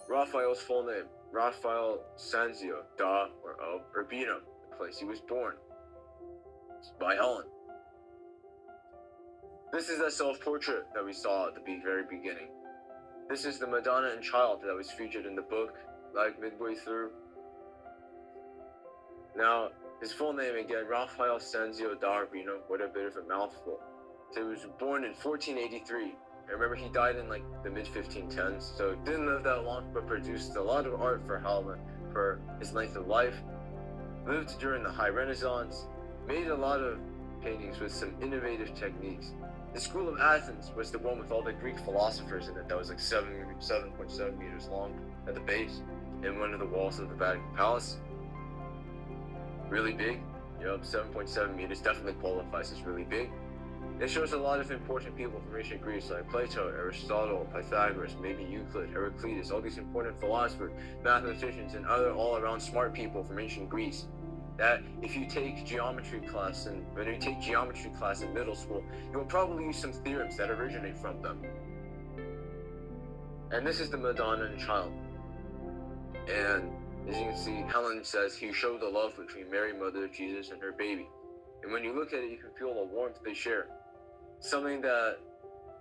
Raphael's full name, Raphael Sanzio da Urbino, the place he was born. It's by Helen. This is that self-portrait that we saw at the very beginning. This is the Madonna and Child that was featured in the book, like midway through. Now, his full name again, Raphael Sanzio da Urbino, what a bit of a mouthful. So he was born in 1483. I remember he died in like the mid-1510s, so didn't live that long, but produced a lot of art for his length of life. Lived during the High Renaissance, made a lot of paintings with some innovative techniques. The School of Athens was the one with all the Greek philosophers in it that was like 7.7 meters long at the base, in one of the walls of the Vatican Palace. Really big, 7.7 meters definitely qualifies as really big. It shows a lot of important people from ancient Greece like Plato, Aristotle, Pythagoras, maybe Euclid, Heraclitus, all these important philosophers, mathematicians, and other all-around smart people from ancient Greece. That if you take geometry class in middle school, you'll probably use some theorems that originate from them. And this is the Madonna and Child. And as you can see, Helen says he showed the love between Mary, Mother of Jesus, and her baby. And when you look at it, you can feel the warmth they share. Something that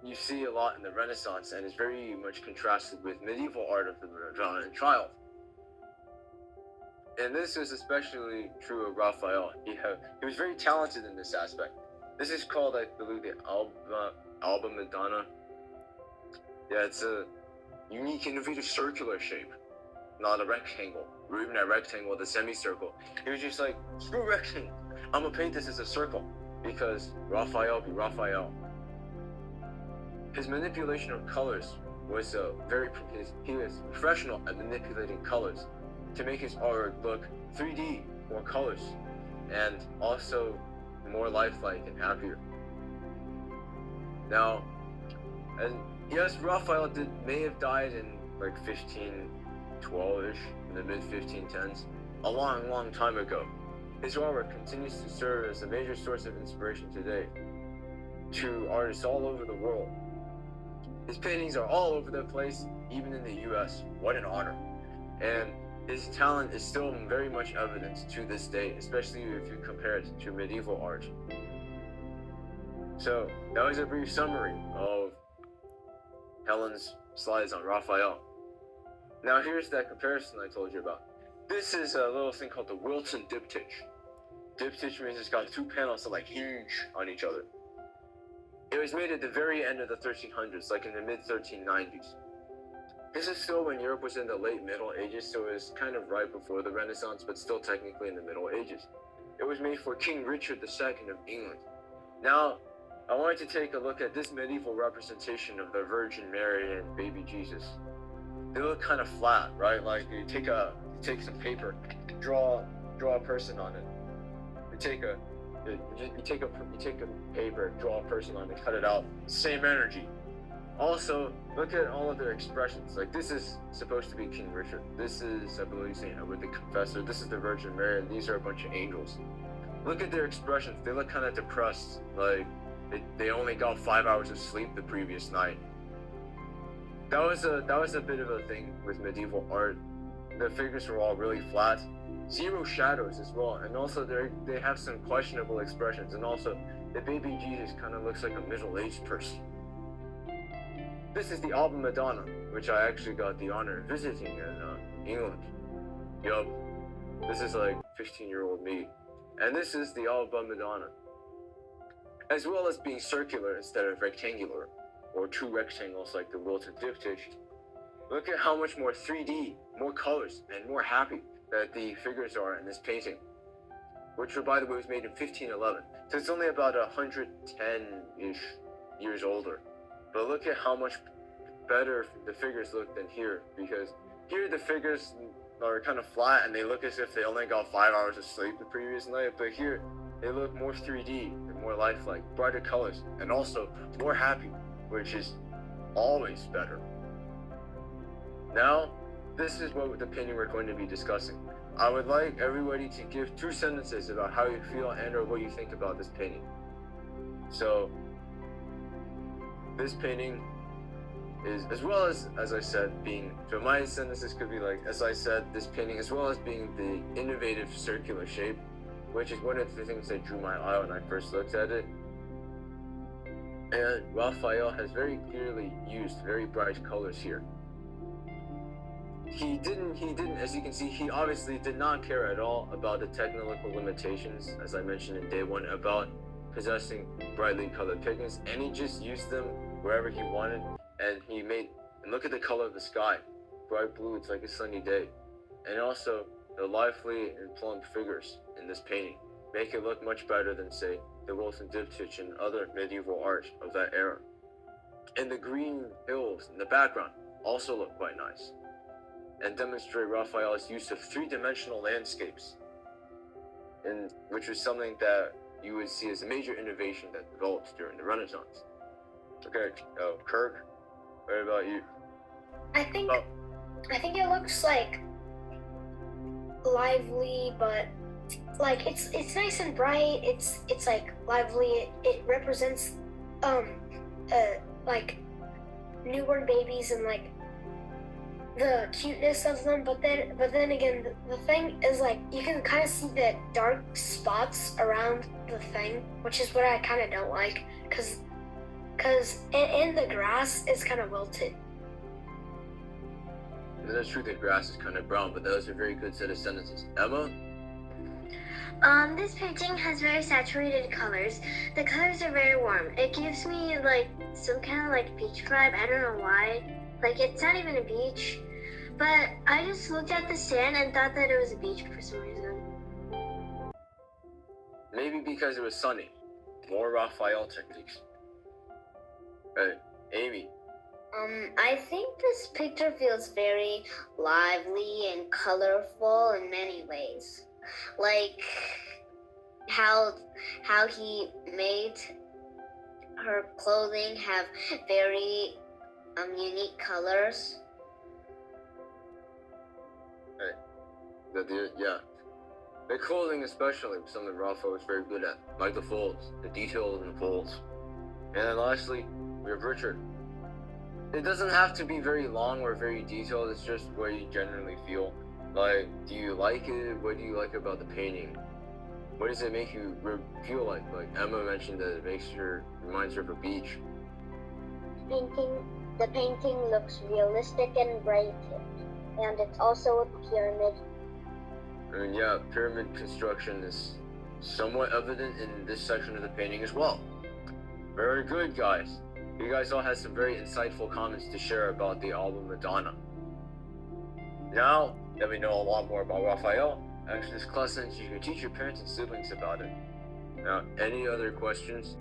you see a lot in the Renaissance and is very much contrasted with medieval art of the Madonna and Child. And this is especially true of Raphael. He was very talented in this aspect. This is called, I believe, the Alba Madonna. Yeah, it's a unique, innovative circular shape, not a rectangle, or even a rectangle with a semicircle. He was just like, screw rectangle, I'm gonna paint this as a circle, because Raphael be Raphael. His manipulation of colors was he was professional at manipulating colors to make his art look 3D, more colors, and also more lifelike and happier. Now, and yes, Raphael may have died in like 1512-ish, in the mid-1510s, a long, long time ago. His artwork continues to serve as a major source of inspiration today to artists all over the world. His paintings are all over the place, even in the US. What an honor. And his talent is still very much evident to this day, especially if you compare it to medieval art. So, that was a brief summary of Helen's slides on Raphael. Now here's that comparison I told you about. This is a little thing called the Wilton diptych. Diptych means it's got two panels that like hinge on each other. It was made at the very end of the 1300s, like in the mid-1390s. This is still when Europe was in the late Middle Ages, so it was kind of right before the Renaissance, but still technically in the Middle Ages. It was made for King Richard II of England. Now, I wanted to take a look at this medieval representation of the Virgin Mary and baby Jesus. They look kind of flat, right? Like you take some paper, draw a person on it. You take a paper, draw a person on it, cut it out. Same energy. Also, look at all of their expressions. Like this is supposed to be King Richard. This is, I believe, Saint Edward the Confessor. This is the Virgin Mary, and these are a bunch of angels. Look at their expressions. They look kind of depressed. Like they only got 5 hours of sleep the previous night. That was a bit of a thing with medieval art. The figures were all really flat, zero shadows as well, and also they have some questionable expressions. And also, the baby Jesus kind of looks like a middle-aged person. This is the Alba Madonna, which I actually got the honor of visiting in England. Yup, this is like 15-year-old me. And this is the Alba Madonna. As well as being circular instead of rectangular, or two rectangles like the Wilton diptych. Look at how much more 3D, more colors, and more happy that the figures are in this painting, which, by the way, was made in 1511. So it's only about 110-ish years older. But look at how much better the figures look than here, because here the figures are kind of flat and they look as if they only got 5 hours of sleep the previous night, but here they look more 3D and more lifelike, brighter colors, and also more happy, which is always better. Now, this is what the painting we're going to be discussing. I would like everybody to give 2 sentences about how you feel and or what you think about this painting. So, this painting is, as well as I said, being, so my sentences could be like, as I said, this painting, as well as being the innovative circular shape, which is one of the things that drew my eye when I first looked at it. And Raphael has very clearly used very bright colors here. He didn't, as you can see, he obviously did not care at all about the technical limitations, as I mentioned in day one, about possessing brightly colored pigments, and he just used them wherever he wanted. And he made, and look at the color of the sky, bright blue, it's like a sunny day. And also the lively and plump figures in this painting make it look much better than, say, the Wilson diptych and other medieval art of that era. And the green hills in the background also look quite nice, and demonstrate Raphael's use of three-dimensional landscapes, and which was something that you would see as a major innovation that developed during the Renaissance. Okay, Kirk, what about you? I think it looks like lively, but like it's nice and bright. It's like lively. It represents like newborn babies and like the cuteness of them. But then again, the thing is like you can kind of see the dark spots around the thing, which is what I kind of don't like, because in the grass is kind of wilted. That's true, the grass is kind of brown, but that was a very good set of sentences. Emma? This painting has very saturated colors. The colors are very warm. It gives me like some kind of like beach vibe. I don't know why. Like it's not even a beach, but I just looked at the sand and thought that it was a beach for some reason. Maybe because it was sunny. More Raphael techniques. Amy? I think this picture feels very lively and colorful in many ways. Like how he made her clothing have very unique colors. Yeah. The clothing especially was something Raphael was very good at. Like the folds, the details in the folds. And then lastly, we have Richard. It doesn't have to be very long or very detailed, it's just what you generally feel. Like, do you like it? What do you like about the painting? What does it make you feel like? Like Emma mentioned that it reminds her of a beach. The painting looks realistic and bright, and it's also a pyramid. And yeah, pyramid construction is somewhat evident in this section of the painting as well. Very good, guys. You guys all had some very insightful comments to share about the album Madonna. Now that we know a lot more about Raphael, after this class ends, you can teach your parents and siblings about it. Now, any other questions?